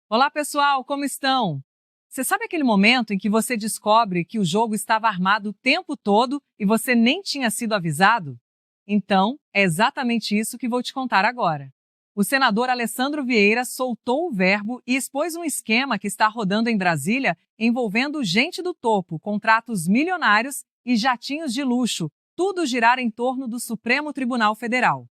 Olá, pessoal, como estão? Você sabe aquele momento em que você descobre que o jogo estava armado o tempo todo e você nem tinha sido avisado? Então, é exatamente isso que vou te contar agora. O senador Alessandro Vieira soltou o verbo e expôs um esquema que está rodando em Brasília envolvendo gente do topo, contratos milionários e jatinhos de luxo, tudo girar em torno do Supremo Tribunal Federal.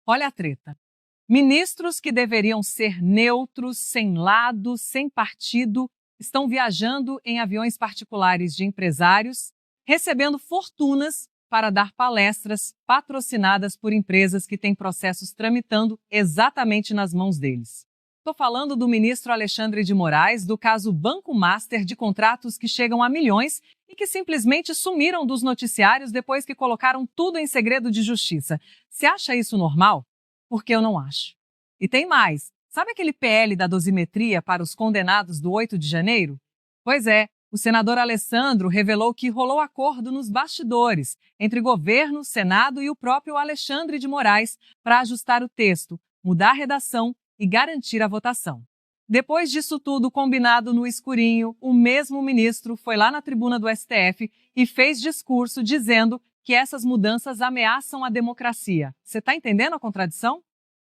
Olha a treta. Ministros que deveriam ser neutros, sem lado, sem partido, estão viajando em aviões particulares de empresários, recebendo fortunas para dar palestras patrocinadas por empresas que têm processos tramitando exatamente nas mãos deles. Estou falando do ministro Alexandre de Moraes, do caso Banco Master de contratos que chegam a milhões e que simplesmente sumiram dos noticiários depois que colocaram tudo em segredo de justiça. Você acha isso normal? Porque eu não acho. E tem mais. Sabe aquele PL da dosimetria para os condenados do 8 de janeiro? Pois é, o senador Alessandro revelou que rolou acordo nos bastidores entre governo, Senado e o próprio Alexandre de Moraes para ajustar o texto, mudar a redação e garantir a votação. Depois disso tudo combinado no escurinho, o mesmo ministro foi lá na tribuna do STF e fez discurso dizendo que essas mudanças ameaçam a democracia. Você está entendendo a contradição?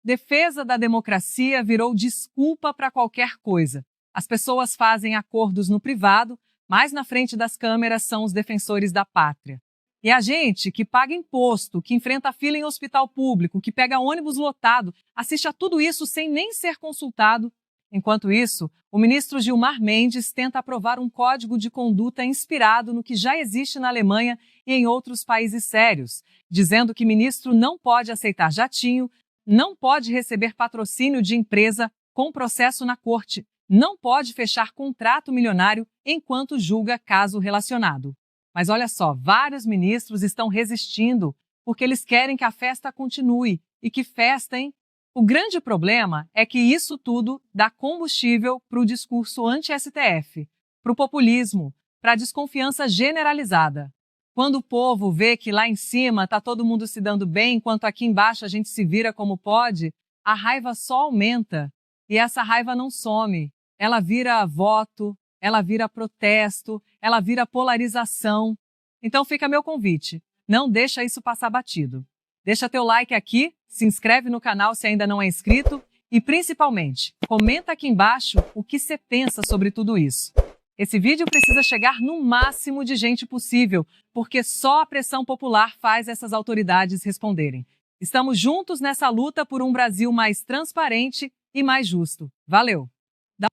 Defesa da democracia virou desculpa para qualquer coisa. As pessoas fazem acordos no privado, mas na frente das câmeras são os defensores da pátria. E a gente que paga imposto, que enfrenta fila em hospital público, que pega ônibus lotado, assiste a tudo isso sem nem ser consultado. Enquanto isso, o ministro Gilmar Mendes tenta aprovar um código de conduta inspirado no que já existe na Alemanha e em outros países sérios, dizendo que ministro não pode aceitar jatinho, não pode receber patrocínio de empresa com processo na corte, não pode fechar contrato milionário enquanto julga caso relacionado. Mas olha só, vários ministros estão resistindo porque eles querem que a festa continue. E que festa, hein? O grande problema é que isso tudo dá combustível para o discurso anti-STF, para o populismo, para a desconfiança generalizada. Quando o povo vê que lá em cima está todo mundo se dando bem, enquanto aqui embaixo a gente se vira como pode, a raiva só aumenta. E essa raiva não some. Ela vira voto, ela vira protesto, ela vira polarização. Então fica meu convite, não deixa isso passar batido. Deixa teu like aqui, se inscreve no canal se ainda não é inscrito e, principalmente, comenta aqui embaixo o que você pensa sobre tudo isso. Esse vídeo precisa chegar no máximo de gente possível, porque só a pressão popular faz essas autoridades responderem. Estamos juntos nessa luta por um Brasil mais transparente e mais justo. Valeu!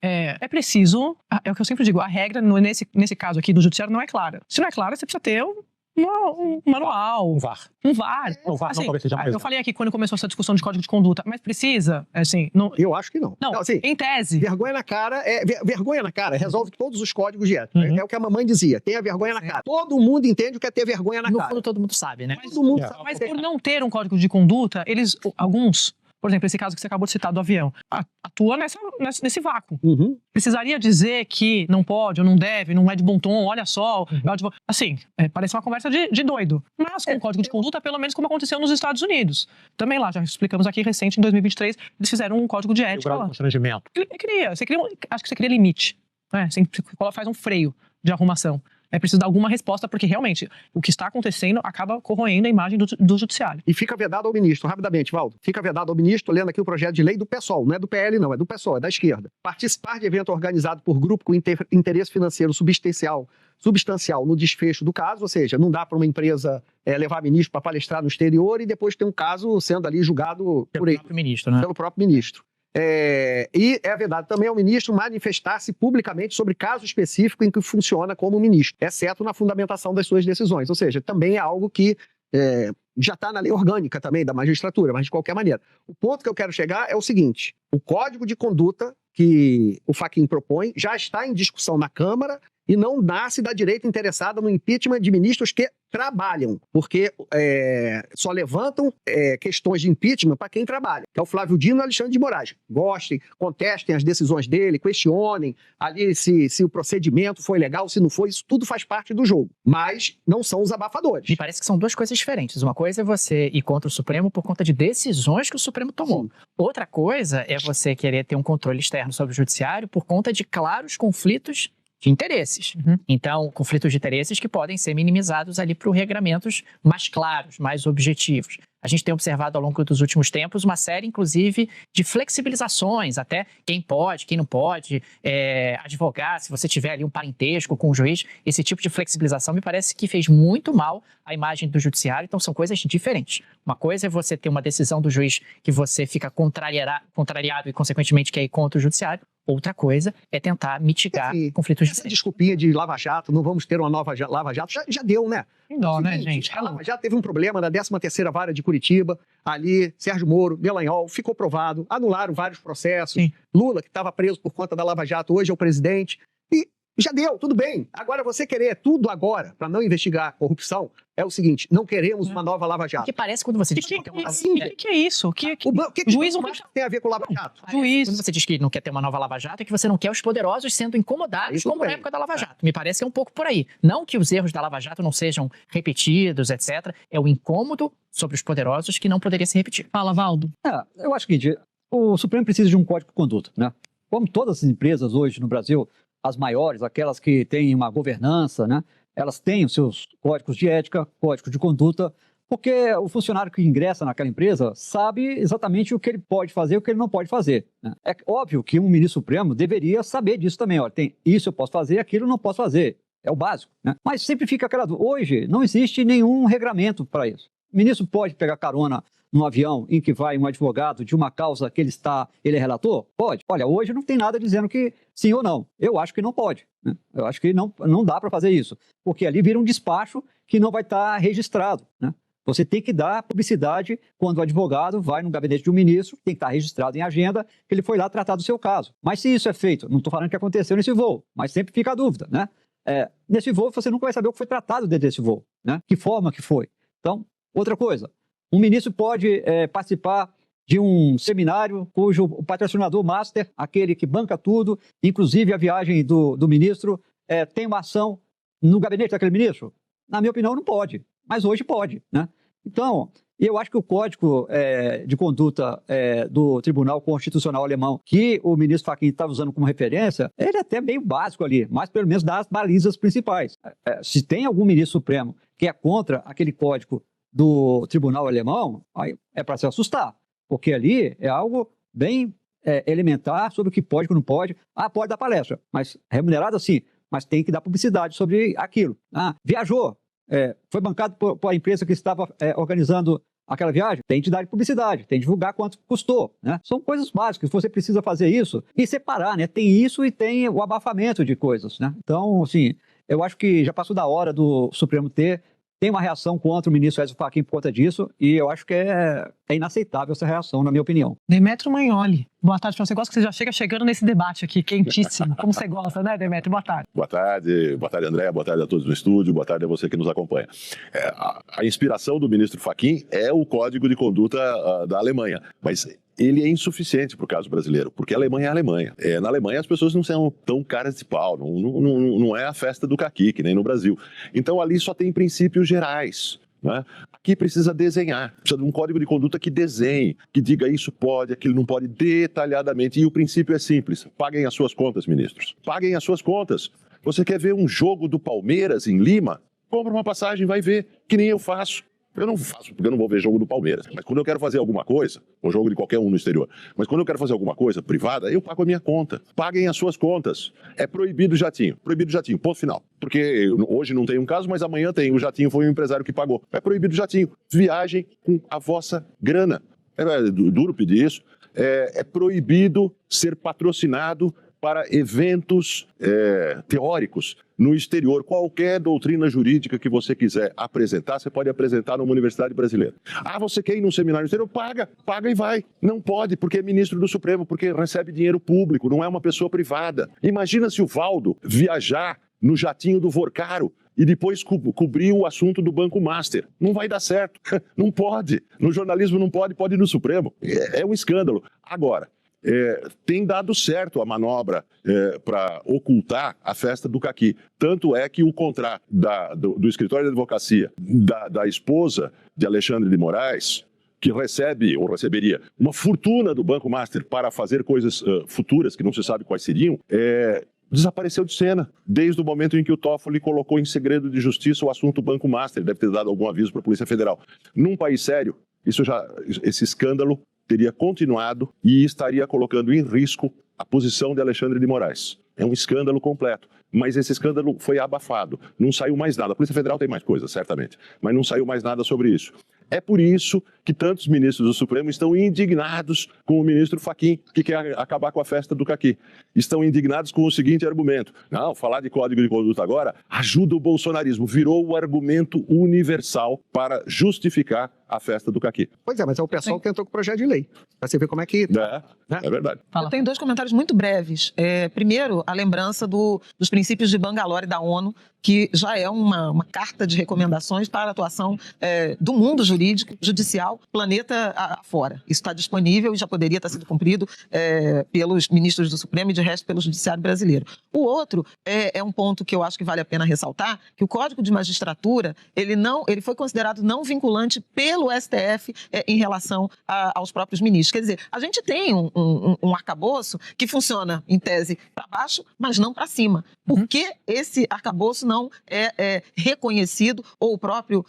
É preciso, é o que eu sempre digo, a regra nesse caso aqui do judiciário não é clara. Se não é clara, você precisa ter um manual. Um VAR. Um VAR. O VAR assim, não talvez seja mais. eu falei aqui quando começou essa discussão de código de conduta, mas precisa, assim... Não, eu acho que não. Não, assim, em tese. Vergonha na cara, vergonha na cara resolve todos os códigos de ética. É o que a mamãe dizia, tenha vergonha na cara. Todo mundo entende o que é ter vergonha na cara. No fundo, todo mundo sabe, né? Todo mundo sabe. Mas por não ter um código de conduta, alguns... Por exemplo, esse caso que você acabou de citar do avião, atua nesse vácuo. Uhum. Precisaria dizer que não pode ou não deve, não é de bom tom, olha só. Assim, parece uma conversa de doido. Mas com o código de conduta, pelo menos como aconteceu nos Estados Unidos. Também lá, já explicamos aqui recente, em 2023, eles fizeram um código de ética lá. Constrangimento. Acho que você cria limite. Você faz um freio de arrumação. É preciso dar alguma resposta, porque realmente o que está acontecendo acaba corroendo a imagem do judiciário. E fica vedado ao ministro, rapidamente, Valdo. Fica vedado ao ministro, lendo aqui o projeto de lei do PSOL, não é do PL não, é do PSOL, é da esquerda. Participar de evento organizado por grupo com interesse financeiro substancial no desfecho do caso, ou seja, não dá para uma empresa levar ministro para palestrar no exterior e depois ter um caso sendo ali julgado pelo próprio ministro, né? Pelo próprio ministro. E é vedado também ao ministro manifestar-se publicamente sobre caso específico em que funciona como ministro, exceto na fundamentação das suas decisões. Ou seja, também é algo que já está na lei orgânica também da magistratura, mas de qualquer maneira. O ponto que eu quero chegar é o seguinte: o código de conduta que o Fachin propõe já está em discussão na Câmara E não nasce da direita interessada no impeachment de ministros que trabalham, porque só levantam questões de impeachment para quem trabalha, que é o Flávio Dino e o Alexandre de Moraes. Gostem, contestem as decisões dele, questionem ali se o procedimento foi legal, se não foi, isso tudo faz parte do jogo. Mas não são os abafadores. Me parece que são duas coisas diferentes. Uma coisa é você ir contra o Supremo por conta de decisões que o Supremo tomou. Sim. Outra coisa é você querer ter um controle externo sobre o judiciário por conta de claros conflitos de interesses. Então, conflitos de interesses que podem ser minimizados ali por regramentos mais claros, mais objetivos. A gente tem observado ao longo dos últimos tempos uma série, inclusive, de flexibilizações, até quem pode, quem não pode advogar, se você tiver ali um parentesco com o juiz, esse tipo de flexibilização me parece que fez muito mal à imagem do judiciário, então são coisas diferentes. Uma coisa é você ter uma decisão do juiz que você fica contrariado e, consequentemente, quer ir contra o judiciário. Outra coisa é tentar mitigar conflitos de essa desculpinha de Lava Jato, não vamos ter uma nova Lava Jato, já deu, né? Dó, né, gente? A Lava Jato teve um problema na 13ª Vara de Curitiba, ali, Sérgio Moro, Delanhol, ficou provado, anularam vários processos. Sim. Lula, que estava preso por conta da Lava Jato, hoje é o presidente. E já deu, tudo bem. Agora, você querer tudo agora para não investigar a corrupção, é o seguinte, não queremos uma nova Lava Jato. Que parece quando você diz que que é isso? O que Juiz não tem a ver com Lava Jato? Juiz. Quando você diz que não quer ter uma nova Lava Jato, é que você não quer os poderosos sendo incomodados, como na época da Lava Jato. Me parece que é um pouco por aí. Não que os erros da Lava Jato não sejam repetidos, etc. É o incômodo sobre os poderosos que não poderia se repetir. Fala, Valdo. Eu acho que o Supremo precisa de um código de conduta, né? Como todas as empresas hoje no Brasil, as maiores, aquelas que têm uma governança, né? Elas têm os seus códigos de ética, códigos de conduta, porque o funcionário que ingressa naquela empresa sabe exatamente o que ele pode fazer e o que ele não pode fazer, né? É óbvio que um ministro supremo deveria saber disso também. Olha, tem isso eu posso fazer, aquilo eu não posso fazer. É o básico, né? Mas sempre fica aquela dúvida. Hoje não existe nenhum regramento para isso. O ministro pode pegar carona num avião em que vai um advogado de uma causa que ele é relator? Pode. Olha, hoje não tem nada dizendo que sim ou não. Eu acho que não pode, né? Eu acho que não dá para fazer isso, porque ali vira um despacho que não vai estar registrado, né? Você tem que dar publicidade quando o advogado vai no gabinete de um ministro, tem que estar registrado em agenda que ele foi lá tratar do seu caso. Mas se isso é feito, não estou falando que aconteceu nesse voo, mas sempre fica a dúvida, né? Nesse voo você nunca vai saber o que foi tratado dentro desse voo, né? Que forma que foi. Então, outra coisa, um ministro pode participar de um seminário cujo o patrocinador master, aquele que banca tudo, inclusive a viagem do ministro, tem uma ação no gabinete daquele ministro? Na minha opinião, não pode, mas hoje pode, né? Então, eu acho que o código de conduta do Tribunal Constitucional Alemão, que o ministro Fachin está usando como referência, ele é até meio básico ali, mas pelo menos dá as balizas principais. Se tem algum ministro supremo que é contra aquele código do Tribunal Alemão, aí é para se assustar, porque ali é algo bem elementar sobre o que pode e o que não pode. Pode dar palestra, mas remunerado sim, mas tem que dar publicidade sobre aquilo. Viajou, foi bancado por a empresa que estava organizando aquela viagem, tem que dar publicidade, tem que divulgar quanto custou, né? São coisas básicas, você precisa fazer isso e separar, né? Tem isso e tem o abafamento de coisas, né? Então, assim, eu acho que já passou da hora do Supremo tem uma reação contra o ministro Edson Fachin por conta disso, e eu acho que é inaceitável essa reação, na minha opinião. Demetrio Magnoli, boa tarde. Você gosta que você já chega chegando nesse debate aqui, quentíssimo. Como você gosta, né, Demetrio? Boa tarde. Boa tarde, André, boa tarde a todos no estúdio, boa tarde a você que nos acompanha. A inspiração do ministro Fachin é o código de conduta da Alemanha, mas ele é insuficiente para o caso brasileiro, porque a Alemanha é a Alemanha. Na Alemanha as pessoas não são tão caras de pau, não é a festa do caqui, que nem no Brasil. Então ali só tem princípios gerais, né? Aqui precisa desenhar, precisa de um código de conduta que desenhe, que diga isso pode, aquilo não pode, detalhadamente. E o princípio é simples: paguem as suas contas, ministros. Paguem as suas contas. Você quer ver um jogo do Palmeiras em Lima? Compra uma passagem, vai ver, que nem eu faço. Eu não faço, porque eu não vou ver jogo do Palmeiras. Mas quando eu quero fazer alguma coisa, ou jogo de qualquer um no exterior, mas quando eu quero fazer alguma coisa privada, eu pago a minha conta. Paguem as suas contas. É proibido jatinho, ponto final. Porque hoje não tem um caso, mas amanhã tem. O jatinho foi o empresário que pagou. É proibido jatinho. Viagem com a vossa grana. É duro pedir isso. É proibido ser patrocinado para eventos teóricos no exterior. Qualquer doutrina jurídica que você quiser apresentar, você pode apresentar numa universidade brasileira. Você quer ir num seminário exterior? Paga e vai. Não pode, porque é ministro do Supremo, porque recebe dinheiro público, não é uma pessoa privada. Imagina se o Valdo viajar no jatinho do Vorcaro e depois cobrir o assunto do Banco Master. Não vai dar certo. Não pode. No jornalismo não pode, pode ir no Supremo. É um escândalo. Agora, tem dado certo a manobra para ocultar a festa do caqui. Tanto é que o contrato do escritório de advocacia da esposa de Alexandre de Moraes, que recebe ou receberia uma fortuna do Banco Master para fazer coisas futuras que não se sabe quais seriam, desapareceu de cena, desde o momento em que o Toffoli colocou em segredo de justiça o assunto Banco Master. Deve ter dado algum aviso para a Polícia Federal. Num país sério, esse escândalo teria continuado e estaria colocando em risco a posição de Alexandre de Moraes. É um escândalo completo. Mas esse escândalo foi abafado. Não saiu mais nada. A Polícia Federal tem mais coisas, certamente. Mas não saiu mais nada sobre isso. É por isso que tantos ministros do Supremo estão indignados com o ministro Fachin, que quer acabar com a festa do caqui. Estão indignados com o seguinte argumento. Não, falar de código de conduta agora ajuda o bolsonarismo. Virou o argumento universal para justificar a festa do caqui. Pois é, mas o pessoal que entrou com o projeto de lei. Pra você ver como é que... É verdade. Fala. Eu tenho 2 comentários muito breves. Primeiro, a lembrança dos princípios de Bangalore da ONU, que já é uma carta de recomendações para a atuação do mundo jurídico, judicial, planeta afora. Isso está disponível e já poderia estar sendo cumprido pelos ministros do Supremo e, de resto, pelo Judiciário brasileiro. O outro é um ponto que eu acho que vale a pena ressaltar, que o Código de Magistratura, ele foi considerado não vinculante pelo STF em relação aos próprios ministros. Quer dizer, a gente tem um arcabouço que funciona, em tese, para baixo, mas não para cima. Por que esse arcabouço não é reconhecido, ou o próprio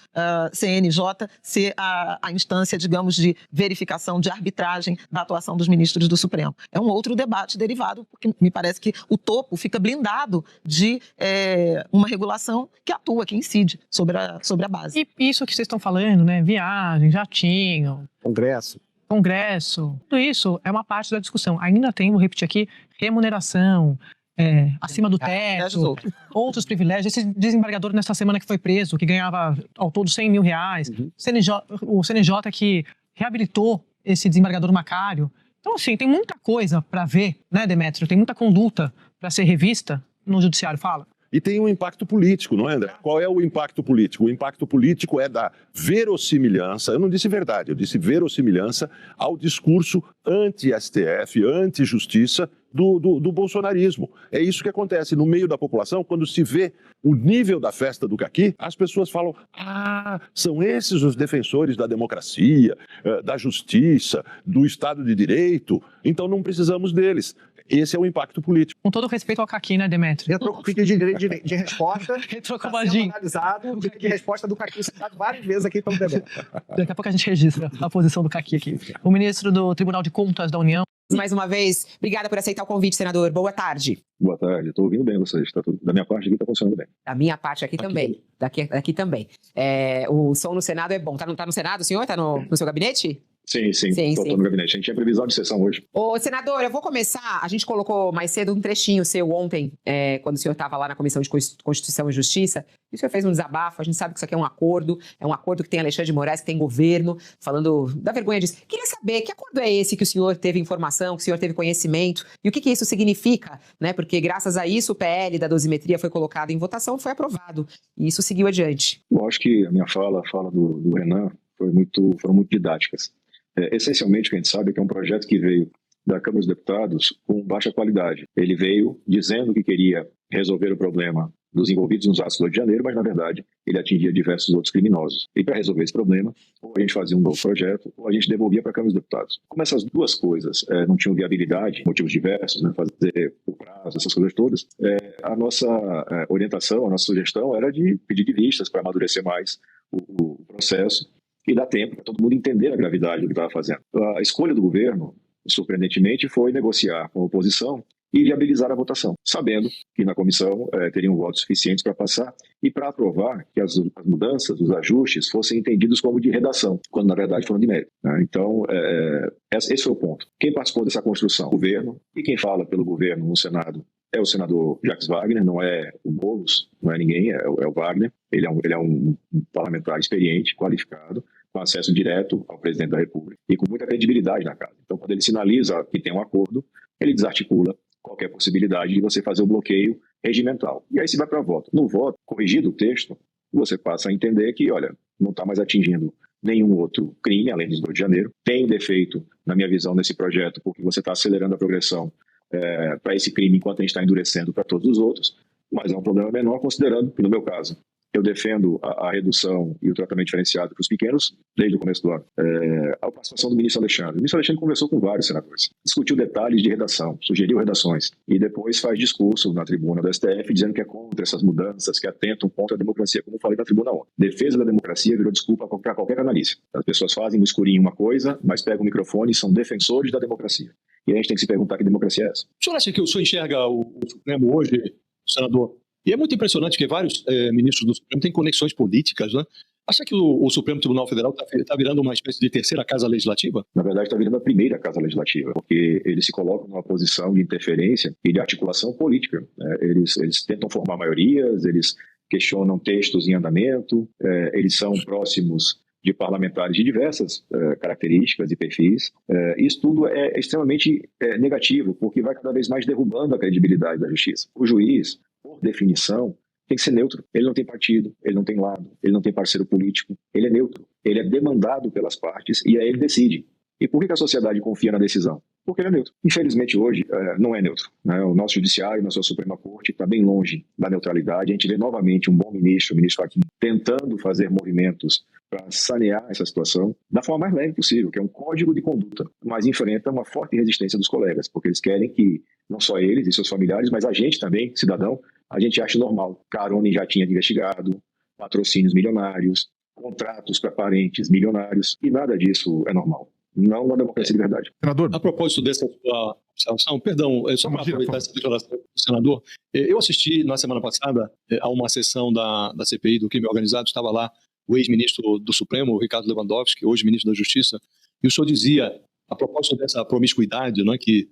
CNJ ser a instância, digamos, de verificação, de arbitragem da atuação dos ministros do Supremo? É um outro debate derivado, porque me parece que o topo fica blindado de uma regulação que atua, que incide sobre a base. E isso que vocês estão falando, né? Viagem, jatinho, Congresso, tudo isso é uma parte da discussão. Ainda tem, vou repetir aqui, remuneração, acima do teto, outros privilégios. Esse desembargador nessa semana que foi preso, que ganhava ao todo R$100 mil, o CNJ que reabilitou esse desembargador Macário. Então, assim, tem muita coisa para ver, né, Demétrio? Tem muita conduta para ser revista no judiciário. Fala. E tem um impacto político, não é, André? Qual é o impacto político? O impacto político é da verossimilhança, eu não disse verdade, eu disse verossimilhança ao discurso anti-STF, anti-justiça do bolsonarismo. É isso que acontece no meio da população, quando se vê o nível da festa do caqui, as pessoas falam, são esses os defensores da democracia, da justiça, do Estado de Direito, então não precisamos deles. Esse é o impacto político. Com todo respeito ao caqui, né, Demétrio? Entrou com pedido de direito de resposta. Entrou com Tá sendo analisado. O pedido de resposta do caqui citado várias vezes aqui pelo Demétrio. Daqui a pouco a gente registra a posição do caqui aqui. O ministro do Tribunal de Contas da União. Mais uma vez, obrigada por aceitar o convite, senador. Boa tarde. Boa tarde, estou ouvindo bem vocês. Da minha parte aqui está funcionando bem. Da minha parte aqui também. Daqui também. O som no Senado é bom. Tá no Senado, o senhor? Tá no seu gabinete? Sim. Estou no gabinete. A gente tinha previsão de sessão hoje. Ô, senador, eu vou começar. A gente colocou mais cedo um trechinho seu ontem, quando o senhor estava lá na Comissão de Constituição e Justiça. E o senhor fez um desabafo. A gente sabe que isso aqui é um acordo que tem Alexandre de Moraes, que tem governo, falando da vergonha disso. Queria saber que acordo é esse que o senhor teve informação, que o senhor teve conhecimento, e o que isso significa, né? Porque graças a isso o PL da dosimetria foi colocado em votação, foi aprovado. E isso seguiu adiante. Eu acho que a minha fala, a fala do Renan, foram muito didáticas. Essencialmente, o que a gente sabe é que é um projeto que veio da Câmara dos Deputados com baixa qualidade. Ele veio dizendo que queria resolver o problema dos envolvidos nos atos do Rio de Janeiro, mas, na verdade, ele atingia diversos outros criminosos. E, para resolver esse problema, ou a gente fazia um novo projeto, ou a gente devolvia para a Câmara dos Deputados. Como essas duas coisas não tinham viabilidade, motivos diversos, né, fazer o prazo, essas coisas todas, a nossa orientação, a nossa sugestão era de pedir de vistas para amadurecer mais o processo e dar tempo para todo mundo entender a gravidade do que estava fazendo. A escolha do governo, surpreendentemente, foi negociar com a oposição e viabilizar a votação, sabendo que na comissão teriam votos suficientes para passar e para aprovar que as mudanças, os ajustes, fossem entendidos como de redação, quando na verdade foram de mérito, né? Então, esse foi o ponto. Quem participou dessa construção? O governo, e quem fala pelo governo no Senado é o senador Jacques Wagner, não é o Boulos, não é ninguém, é o Wagner. Ele é um parlamentar experiente, qualificado, com acesso direto ao presidente da República e com muita credibilidade na casa. Então, quando ele sinaliza que tem um acordo, ele desarticula qualquer possibilidade de você fazer o bloqueio regimental. E aí se vai para voto. No voto, corrigido o texto, você passa a entender que, olha, não está mais atingindo nenhum outro crime, além do 2 de janeiro. Tem defeito, na minha visão, nesse projeto, porque você está acelerando a progressão para esse crime enquanto a gente está endurecendo para todos os outros, mas é um problema menor, considerando que, no meu caso, eu defendo a redução e o tratamento diferenciado para os pequenos desde o começo do ano. A participação do ministro Alexandre. O ministro Alexandre conversou com vários senadores, discutiu detalhes de redação, sugeriu redações e depois faz discurso na tribuna do STF dizendo que é contra essas mudanças, que atentam contra a democracia, como eu falei na tribuna ontem. Defesa da democracia virou desculpa para qualquer canalice. As pessoas fazem no escurinho uma coisa, mas pegam o microfone e são defensores da democracia. E a gente tem que se perguntar que democracia é essa. O senhor acha que o senhor enxerga o Supremo hoje, senador? E é muito impressionante que vários ministros do Supremo têm conexões políticas, né? Acha que o Supremo Tribunal Federal está virando uma espécie de terceira casa legislativa? Na verdade, está virando a primeira casa legislativa, porque eles se colocam numa posição de interferência e de articulação política. Eles tentam formar maiorias, eles questionam textos em andamento, eles são próximos de parlamentares de diversas características e perfis. Isso tudo é extremamente negativo, porque vai cada vez mais derrubando a credibilidade da justiça. O juiz, por definição, tem que ser neutro. Ele não tem partido, ele não tem lado, ele não tem parceiro político, ele é neutro. Ele é demandado pelas partes e aí ele decide. E por que a sociedade confia na decisão? Porque ele é neutro. Infelizmente, hoje, não é neutro, né? O nosso judiciário, nossa Suprema Corte, está bem longe da neutralidade. A gente vê novamente um bom ministro, o ministro Fachin, tentando fazer movimentos para sanear essa situação da forma mais leve possível, que é um código de conduta, mas enfrenta uma forte resistência dos colegas, porque eles querem que não só eles e seus familiares, mas a gente também, cidadão, a gente acha normal. Carona em jatinho de investigado, patrocínios milionários, contratos para parentes milionários, e nada disso é normal. Não na democracia de verdade. Senador, a propósito dessa sua observação, perdão, só para aproveitar essa declaração do senador, eu assisti na semana passada a uma sessão da CPI do crime organizado, estava lá o ex-ministro do Supremo, Ricardo Lewandowski, hoje ministro da Justiça, e o senhor dizia, a propósito dessa promiscuidade, não é, que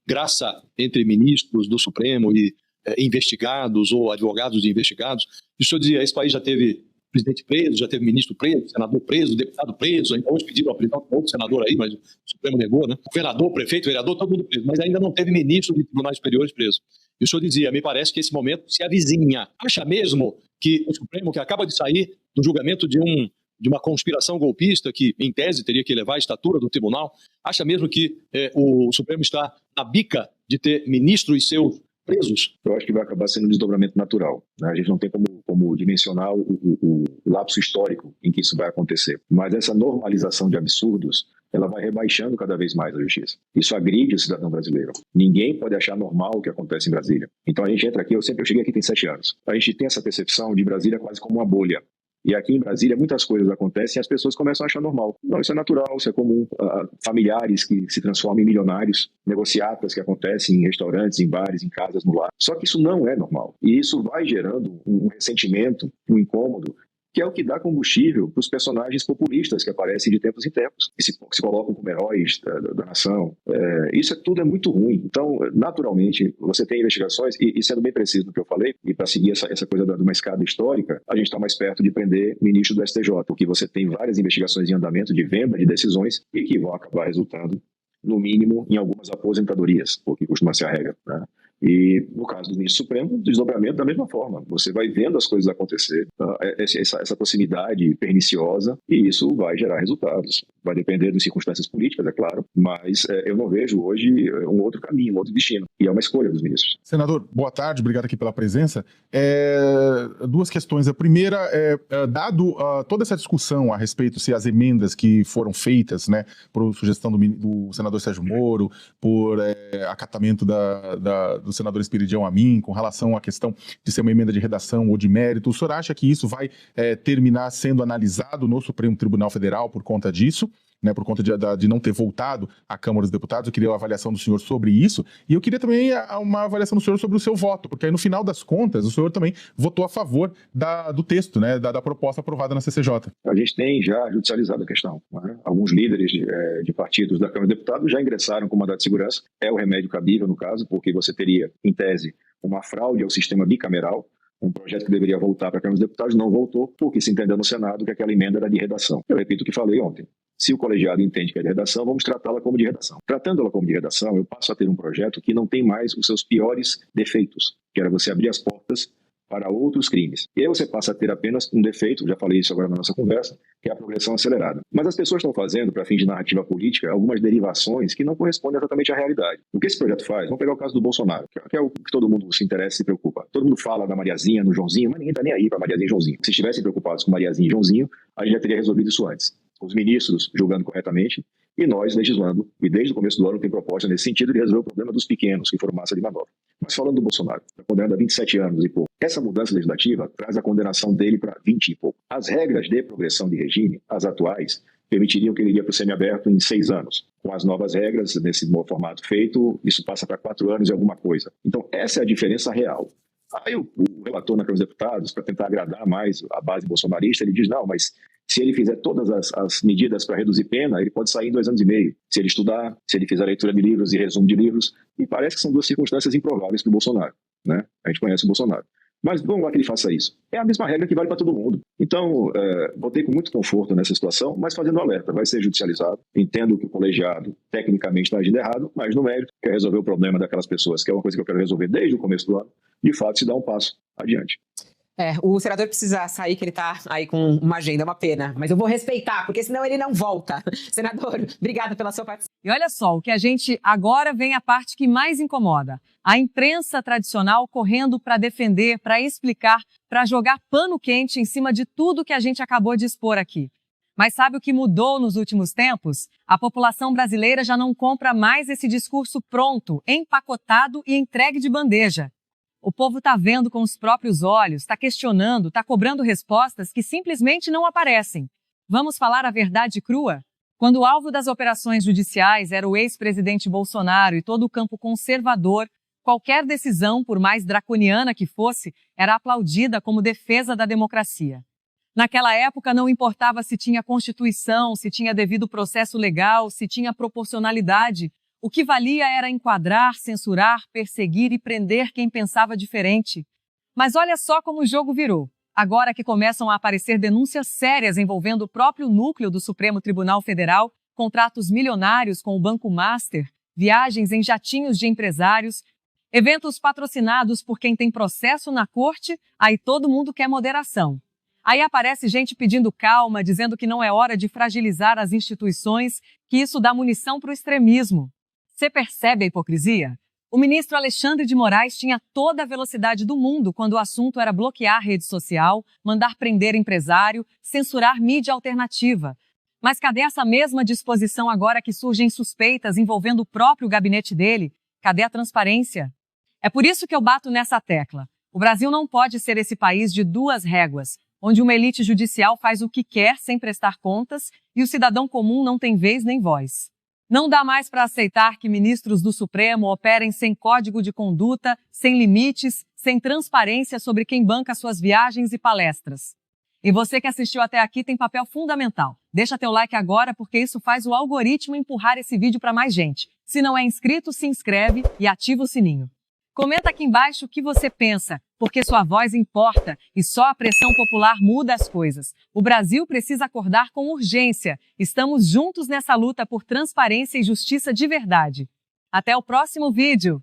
graça entre ministros do Supremo e investigados ou advogados de investigados, e o senhor dizia, esse país já teve presidente preso, já teve ministro preso, senador preso, deputado preso, ainda hoje pediram a prisão de outro senador aí, mas o Supremo negou, né? Governador, prefeito, vereador, todo mundo preso, mas ainda não teve ministro de tribunais superiores preso. E o senhor dizia, me parece que esse momento se avizinha. Acha mesmo que o Supremo, que acaba de sair do julgamento de uma conspiração golpista, que em tese teria que elevar a estatura do tribunal, acha mesmo que o Supremo está na bica de ter ministro e seus presos? Eu acho que vai acabar sendo um desdobramento natural, né? A gente não tem como dimensionar o lapso histórico em que isso vai acontecer. Mas essa normalização de absurdos, ela vai rebaixando cada vez mais a justiça. Isso agride o cidadão brasileiro. Ninguém pode achar normal o que acontece em Brasília. Então a gente entra aqui, eu cheguei aqui tem 7 anos. A gente tem essa percepção de Brasília quase como uma bolha. E aqui em Brasília muitas coisas acontecem e as pessoas começam a achar normal. Não, isso é natural, isso é comum. Familiares que se transformam em milionários, negociatas que acontecem em restaurantes, em bares, em casas, no lar. Só que isso não é normal. E isso vai gerando um ressentimento, um incômodo, que é o que dá combustível para os personagens populistas que aparecem de tempos em tempos, que se colocam como heróis da nação. Isso tudo é muito ruim. Então, naturalmente, você tem investigações, e sendo bem preciso no que eu falei, e para seguir essa coisa de uma escada histórica, a gente está mais perto de prender ministro do STJ, porque você tem várias investigações em andamento de venda de decisões e que vão acabar resultando, no mínimo, em algumas aposentadorias, porque costuma ser a regra, né? E, no caso do ministro Supremo, desdobramento da mesma forma. Você vai vendo as coisas acontecer, essa proximidade perniciosa, e isso vai gerar resultados. Vai depender das circunstâncias políticas, é claro, mas eu não vejo hoje um outro caminho, um outro destino. E é uma escolha dos ministros. Senador, boa tarde, obrigado aqui pela presença. Duas questões. A primeira dado toda essa discussão a respeito se as emendas que foram feitas, né, por sugestão do senador Sérgio Moro, por acatamento do senador Espiridião Amin, com relação à questão de ser uma emenda de redação ou de mérito, o senhor acha que isso vai terminar sendo analisado no Supremo Tribunal Federal por conta disso? Né, por conta de não ter voltado à Câmara dos Deputados? Eu queria uma avaliação do senhor sobre isso, e eu queria também uma avaliação do senhor sobre o seu voto, porque aí no final das contas o senhor também votou a favor do texto, né, da proposta aprovada na CCJ. A gente tem já judicializado a questão, né? Alguns líderes de partidos da Câmara dos Deputados já ingressaram com mandado de segurança. É o remédio cabível no caso, porque você teria, em tese, uma fraude ao sistema bicameral. Um projeto que deveria voltar para a Câmara dos Deputados não voltou, porque se entendeu no Senado que aquela emenda era de redação. Eu repito o que falei ontem. Se o colegiado entende que é de redação, vamos tratá-la como de redação. Tratando-la como de redação, eu passo a ter um projeto que não tem mais os seus piores defeitos, que era você abrir as portas para outros crimes. E aí você passa a ter apenas um defeito, já falei isso agora na nossa conversa, que é a progressão acelerada. Mas as pessoas estão fazendo, para fins de narrativa política, algumas derivações que não correspondem exatamente à realidade. O que esse projeto faz? Vamos pegar o caso do Bolsonaro, que é o que todo mundo se interessa e se preocupa. Todo mundo fala da Mariazinha, no Joãozinho, mas ninguém está nem aí para Mariazinha e Joãozinho. Se estivessem preocupados com Mariazinha e Joãozinho, a gente já teria resolvido isso antes. Os ministros julgando corretamente e nós legislando. E desde o começo do ano tem proposta nesse sentido de resolver o problema dos pequenos, que foram massa de manobra. Mas falando do Bolsonaro, está condenado a 27 anos e pouco. Essa mudança legislativa traz a condenação dele para 20 e pouco. As regras de progressão de regime, as atuais, permitiriam que ele iria para o semiaberto em 6 anos. Com as novas regras, nesse novo formato feito, isso passa para 4 anos e alguma coisa. Então, essa é a diferença real. Aí o relator na Câmara dos Deputados, para tentar agradar mais a base bolsonarista, ele diz, não, mas se ele fizer todas as medidas para reduzir pena, ele pode sair em 2 anos e meio. Se ele estudar, se ele fizer leitura de livros e resumo de livros, e parece que são 2 circunstâncias improváveis para o Bolsonaro, né? A gente conhece o Bolsonaro. Mas vamos lá que ele faça isso. É a mesma regra que vale para todo mundo. Então, botei com muito conforto nessa situação, mas fazendo alerta. Vai ser judicializado. Entendo que o colegiado tecnicamente está agindo errado, mas no mérito, quer resolver o problema daquelas pessoas, que é uma coisa que eu quero resolver desde o começo do ano, de fato se dá um passo adiante. O senador precisa sair, que ele está aí com uma agenda, uma pena. Mas eu vou respeitar, porque senão ele não volta. Senador, obrigada pela sua participação. E olha só, o que a gente agora vem a parte que mais incomoda. A imprensa tradicional correndo para defender, para explicar, para jogar pano quente em cima de tudo que a gente acabou de expor aqui. Mas sabe o que mudou nos últimos tempos? A população brasileira já não compra mais esse discurso pronto, empacotado e entregue de bandeja. O povo está vendo com os próprios olhos, está questionando, está cobrando respostas que simplesmente não aparecem. Vamos falar a verdade crua? Quando o alvo das operações judiciais era o ex-presidente Bolsonaro e todo o campo conservador, qualquer decisão, por mais draconiana que fosse, era aplaudida como defesa da democracia. Naquela época não importava se tinha Constituição, se tinha devido processo legal, se tinha proporcionalidade. O que valia era enquadrar, censurar, perseguir e prender quem pensava diferente. Mas olha só como o jogo virou. Agora que começam a aparecer denúncias sérias envolvendo o próprio núcleo do Supremo Tribunal Federal, contratos milionários com o Banco Master, viagens em jatinhos de empresários, eventos patrocinados por quem tem processo na corte, aí todo mundo quer moderação. Aí aparece gente pedindo calma, dizendo que não é hora de fragilizar as instituições, que isso dá munição para o extremismo. Você percebe a hipocrisia? O ministro Alexandre de Moraes tinha toda a velocidade do mundo quando o assunto era bloquear rede social, mandar prender empresário, censurar mídia alternativa. Mas cadê essa mesma disposição agora que surgem suspeitas envolvendo o próprio gabinete dele? Cadê a transparência? É por isso que eu bato nessa tecla. O Brasil não pode ser esse país de 2 réguas, onde uma elite judicial faz o que quer sem prestar contas e o cidadão comum não tem vez nem voz. Não dá mais para aceitar que ministros do Supremo operem sem código de conduta, sem limites, sem transparência sobre quem banca suas viagens e palestras. E você que assistiu até aqui tem papel fundamental. Deixa teu like agora porque isso faz o algoritmo empurrar esse vídeo para mais gente. Se não é inscrito, se inscreve e ativa o sininho. Comenta aqui embaixo o que você pensa, porque sua voz importa e só a pressão popular muda as coisas. O Brasil precisa acordar com urgência. Estamos juntos nessa luta por transparência e justiça de verdade. Até o próximo vídeo!